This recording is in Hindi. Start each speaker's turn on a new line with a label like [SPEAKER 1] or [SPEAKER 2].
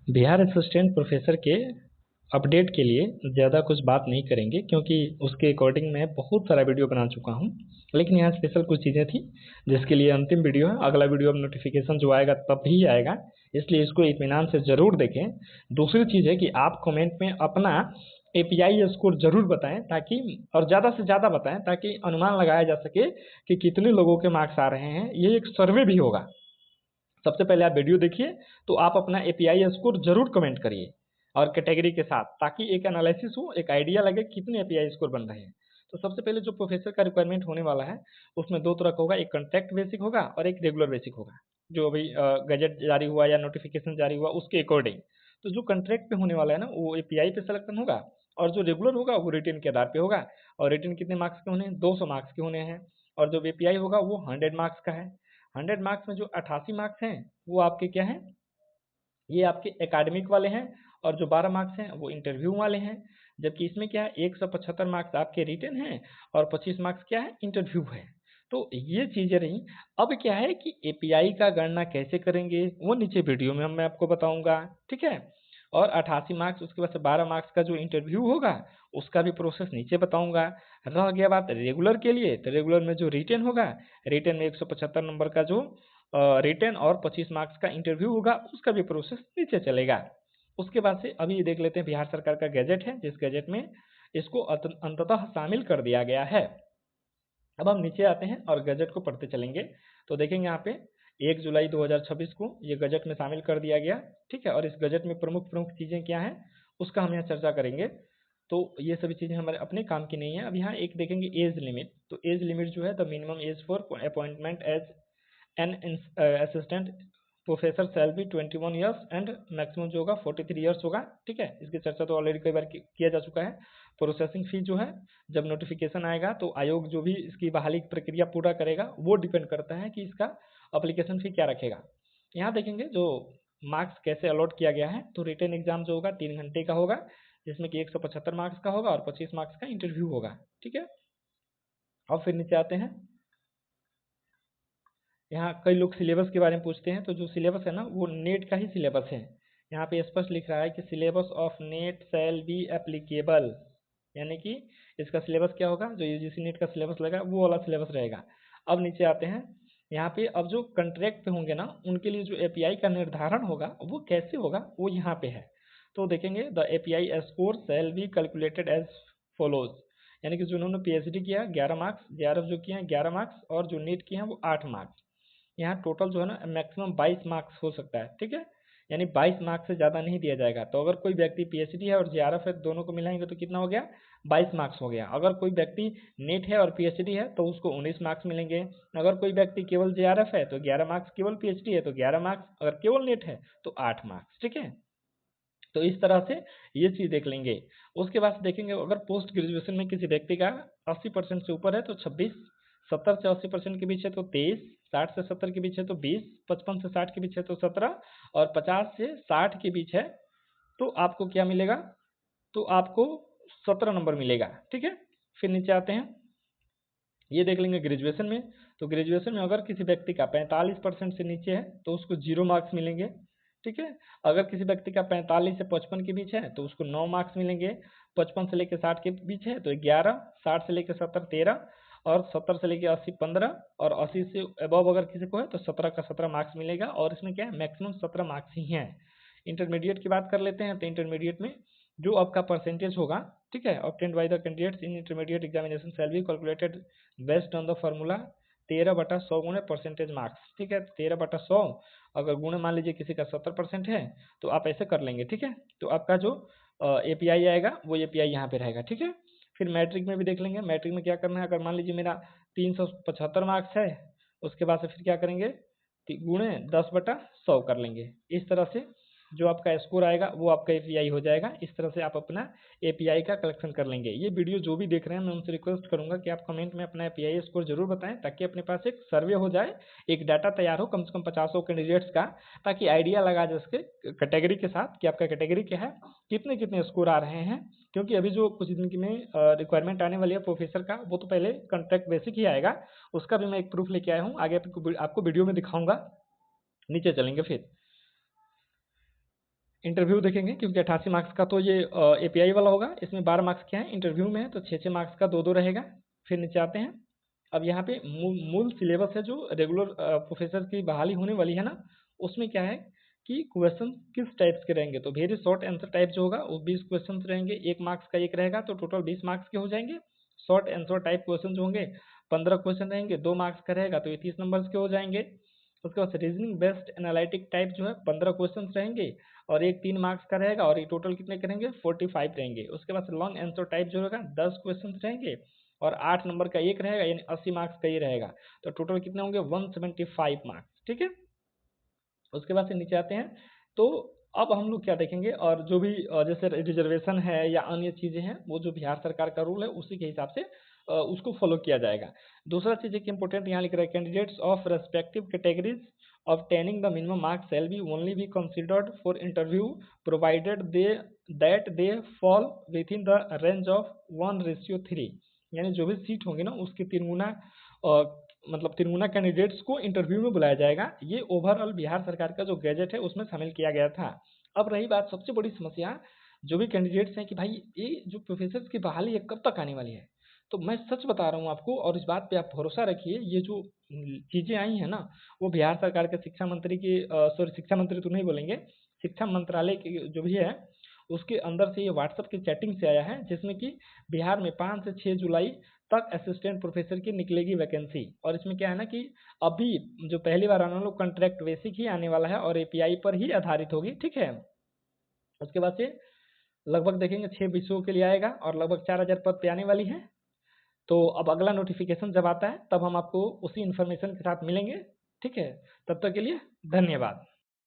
[SPEAKER 1] बिहार असिस्टेंट प्रोफेसर के अपडेट के लिए ज़्यादा कुछ बात नहीं करेंगे, क्योंकि उसके अकॉर्डिंग मैं बहुत सारा वीडियो बना चुका हूँ। लेकिन यहाँ स्पेशल कुछ चीज़ें थी जिसके लिए अंतिम वीडियो है। अगला वीडियो अब नोटिफिकेशन जो आएगा तब ही आएगा, इसलिए इसको इत्मीनान से ज़रूर देखें। दूसरी चीज़ है कि आप कमेंट में अपना API स्कोर ज़रूर बताएं, ताकि और ज़्यादा से ज़्यादा बताएं ताकि अनुमान लगाया जा सके कि कितने लोगों के मार्क्स आ रहे हैं। ये एक सर्वे भी होगा। सबसे पहले आप वीडियो देखिए, तो आप अपना API स्कोर जरूर कमेंट करिए और कैटेगरी के साथ, ताकि एक एनालिसिस हो, एक आइडिया लगे कितने API स्कोर बन रहे हैं। तो सबसे पहले जो प्रोफेसर का रिक्वायरमेंट होने वाला है उसमें दो तरह का होगा, एक कॉन्ट्रैक्ट बेसिक होगा और एक रेगुलर बेसिक होगा, जो अभी गजट जारी हुआ या नोटिफिकेशन जारी हुआ उसके अकॉर्डिंग। तो जो कॉन्ट्रैक्ट पे होने वाला है ना, वो API पे सिलेक्शन होगा, और जो रेगुलर होगा वो रिटन के आधार पे होगा। और रिटन कितने मार्क्स के होने हैं? 200 मार्क्स के होने हैं। और जो API होगा वो 100 मार्क्स का है। 100 मार्क्स में जो 88 मार्क्स हैं वो आपके क्या हैं? ये आपके एकेडमिक वाले हैं, और जो 12 मार्क्स हैं वो इंटरव्यू वाले हैं। जबकि इसमें क्या है, 175 मार्क्स आपके रिटन हैं और 25 मार्क्स क्या है? इंटरव्यू है। तो ये चीज़ें रहीं। अब क्या है कि API का गणना कैसे करेंगे वो नीचे वीडियो में मैं आपको बताऊंगा, ठीक है। और 88 मार्क्स, उसके बाद से 12 मार्क्स का जो इंटरव्यू होगा उसका भी प्रोसेस नीचे बताऊंगा। रह गया बात रेगुलर के लिए, तो रेगुलर में जो रिटन होगा, रिटन में 175 नंबर का जो रिटन और 25 मार्क्स का इंटरव्यू होगा, उसका भी प्रोसेस नीचे चलेगा। उसके बाद से अभी देख लेते हैं, बिहार सरकार का गैजेट है, जिस गैजेट में इसको अंततः शामिल कर दिया गया है। अब हम नीचे आते हैं और गजट को पढ़ते चलेंगे, तो देखेंगे यहाँ पे 1 जुलाई 2026 को ये गजट में शामिल कर दिया गया, ठीक है। और इस गजट में प्रमुख प्रमुख चीज़ें क्या हैं उसका हम यहाँ चर्चा करेंगे। तो ये सभी चीज़ें हमारे अपने काम की नहीं है। अब यहाँ एक देखेंगे एज लिमिट। तो एज लिमिट जो है, the minimum age for appointment as an assistant professor shall be 21 years and maximum जो होगा 43 ईयर्स होगा, ठीक है। इसकी चर्चा तो ऑलरेडी कई बार किया जा चुका है। प्रोसेसिंग फी जो है, जब नोटिफिकेशन आएगा तो आयोग जो भी इसकी बहाली की प्रक्रिया पूरा करेगा वो डिपेंड करता है कि इसका अप्लीकेशन फी क्या रखेगा। यहाँ देखेंगे जो मार्क्स कैसे अलॉट किया गया है। तो रिटन एग्जाम जो होगा 3 घंटे का होगा, जिसमें कि 175 मार्क्स का होगा और 25 मार्क्स का इंटरव्यू होगा, ठीक है। अब फिर नीचे आते हैं। यहाँ कई लोग सिलेबस के बारे में पूछते हैं, तो जो सिलेबस है ना वो नेट का ही सिलेबस है। यहाँ पे स्पष्ट लिख रहा है कि syllabus of net shall be applicable, यानी कि इसका सिलेबस क्या होगा, जो UGC नेट का सिलेबस लगा वो वाला सिलेबस रहेगा। अब नीचे आते हैं। यहाँ पे अब जो कंट्रैक्ट पे होंगे ना, उनके लिए जो API का निर्धारण होगा वो कैसे होगा, वो यहाँ पे है। तो देखेंगे, the API score shall be calculated as follows, यानी कि जो उन्होंने PhD किया 11 मार्क्स, JRF जो किया है 11 मार्क्स, और जो नीट किया है वो 8 मार्क्स। यहाँ टोटल जो है ना मैक्सिमम 22 मार्क्स हो सकता है, ठीक है। यानी 22 मार्क्स से ज़्यादा नहीं दिया जाएगा। तो अगर कोई व्यक्ति PhD है और JRF है, दोनों को मिलाएंगे तो कितना हो गया? 22 मार्क्स हो गया। अगर कोई व्यक्ति नेट है और PhD है तो उसको 19 मार्क्स मिलेंगे। अगर कोई व्यक्ति केवल JRF है तो 11 मार्क्स, केवल PhD है तो 11 मार्क्स, अगर केवल नेट है तो 8 मार्क्स, ठीक है। तो इस तरह से ये चीज़ देख लेंगे। उसके बाद देखेंगे, अगर पोस्ट ग्रेजुएशन में किसी व्यक्ति का 80% से ऊपर है तो 26, 70 से 80% के बीच है तो 23, 60 से 70 के बीच है तो 20, 55 से 60 के बीच है तो 17, और 50 से 60 के बीच है तो आपको क्या मिलेगा? तो आपको 17 नंबर मिलेगा, ठीक है। फिर नीचे आते हैं, ये देख लेंगे ग्रेजुएशन में। तो ग्रेजुएशन में अगर किसी व्यक्ति का 45% से नीचे है तो उसको 0 मार्क्स मिलेंगे, ठीक है। अगर किसी व्यक्ति का 45 से 55 के बीच है तो उसको 9 मार्क्स मिलेंगे। 55 से लेकर 60 के बीच है तो 11, 60 से लेकर 70 13, और 70 से लेकर 80 15, और 80 से अबव अगर किसी को है तो 17 का 17 मार्क्स मिलेगा। और इसमें क्या है, मैक्सिमम 17 मार्क्स ही हैं। इंटरमीडिएट की बात कर लेते हैं, तो इंटरमीडिएट में जो आपका परसेंटेज होगा, ठीक है, obtained by the candidates in intermediate examination shell be calculated based on the formula 13/100 गुणे परसेंटेज मार्क्स, ठीक है। 13/100 अगर गुणे मान लीजिए किसी का 70% है तो आप ऐसे कर लेंगे, ठीक है। तो आपका जो API आएगा वो API यहाँ पे रहेगा, ठीक है। फिर मैट्रिक में भी देख लेंगे। मैट्रिक में क्या करना है, अगर मान लीजिए मेरा 375 मार्क्स है, उसके बाद से फिर क्या करेंगे, गुणे 10/100 कर लेंगे। इस तरह से जो आपका स्कोर आएगा वो आपका API हो जाएगा। इस तरह से आप अपना API का कलेक्शन कर लेंगे। ये वीडियो जो भी देख रहे हैं मैं उनसे रिक्वेस्ट करूंगा कि आप कमेंट में अपना API स्कोर जरूर बताएं, ताकि अपने पास एक सर्वे हो जाए, एक डाटा तैयार हो कम से कम 50 कैंडिडेट्स का, ताकि आइडिया लगा जा सके कैटेगरी के साथ कि आपका कैटेगरी क्या है, कितने कितने स्कोर आ रहे हैं। क्योंकि अभी जो कुछ दिन में रिक्वायरमेंट आने वाली है प्रोफेसर का, वो तो पहले कॉन्ट्रैक्ट बेसिक ही आएगा, उसका भी मैं एक प्रूफ लेके आया हूँ, आगे आपको वीडियो में दिखाऊंगा। नीचे चलेंगे फिर। इंटरव्यू देखेंगे क्योंकि 88 मार्क्स का तो ये एपीआई वाला होगा, इसमें 12 मार्क्स क्या है इंटरव्यू में है, तो 6 मार्क्स का 2 रहेगा। फिर नीचे आते हैं, अब यहाँ पे मूल सिलेबस है जो रेगुलर प्रोफेसर की बहाली होने वाली है ना, उसमें क्या है कि क्वेश्चन किस टाइप्स के रहेंगे, तो वेरी शॉर्ट आंसर टाइप जो होगा वो 20 क्वेश्चन रहेंगे, 1 मार्क्स का एक रहेगा, तो टोटल 20 मार्क्स के हो जाएंगे। शॉर्ट आंसर टाइप क्वेश्चन जो होंगे 15 क्वेश्चन रहेंगे, 2 मार्क्स का रहेगा तो ये 30 नंबर्स के हो जाएंगे। उसके बाद रीजनिंग बेस्ड एनालिटिक टाइप जो है 15 क्वेश्चन रहेंगे और एक 3 मार्क्स का रहेगा, और ये टोटल कितने करेंगे 45 रहेंगे। उसके बाद लॉन्ग आंसर टाइप जो रहेगा 10 क्वेश्चन रहेंगे और 8 नंबर का एक रहेगा, यानी 80 मार्क्स का ये रहेगा, तो टोटल कितने होंगे 175 मार्क्स। ठीक है, उसके बाद से नीचे आते हैं, तो अब हम लोग क्या देखेंगे, और जो भी जैसे रिजर्वेशन है या अन्य चीज़ें हैं वो जो बिहार सरकार का रूल है उसी के हिसाब से उसको फॉलो किया जाएगा। दूसरा चीज़ एक इंपॉर्टेंट यहाँ लिख रहा है, candidates of respective categories obtaining the minimum marks shall be only be considered for interview provided they fall within the range of 1:3, यानी जो भी सीट होंगे ना उसके 3 गुना मतलब 3 गुना कैंडिडेट्स को इंटरव्यू में बुलाया जाएगा। ये ओवरऑल बिहार सरकार का जो गैजेट है उसमें शामिल किया गया था। अब रही बात सबसे बड़ी समस्या, जो भी कैंडिडेट्स हैं कि भाई ये जो प्रोफेसर की बहाली है कब तक आने वाली है, तो मैं सच बता रहा हूँ आपको और इस बात पे आप भरोसा रखिए, ये जो चीज़ें आई हैं ना वो बिहार सरकार के शिक्षा मंत्री की सॉरी शिक्षा मंत्री तो नहीं बोलेंगे, शिक्षा मंत्रालय की जो भी है उसके अंदर से ये व्हाट्सएप की चैटिंग से आया है, जिसमें कि बिहार में 5 से 6 जुलाई तक असिस्टेंट प्रोफेसर की निकलेगी वैकेंसी। और इसमें क्या है ना कि अभी जो पहली बार आने वाला कॉन्ट्रैक्ट बेसिक ही आने वाला है और एपीआई पर ही आधारित होगी। ठीक है, उसके बाद से लगभग देखेंगे 6 विषयों के लिए आएगा और लगभग 4000 पद पे आने वाली है। तो अब अगला नोटिफिकेशन जब आता है तब हम आपको उसी इन्फॉर्मेशन के साथ मिलेंगे। ठीक है, तब तक के लिए धन्यवाद।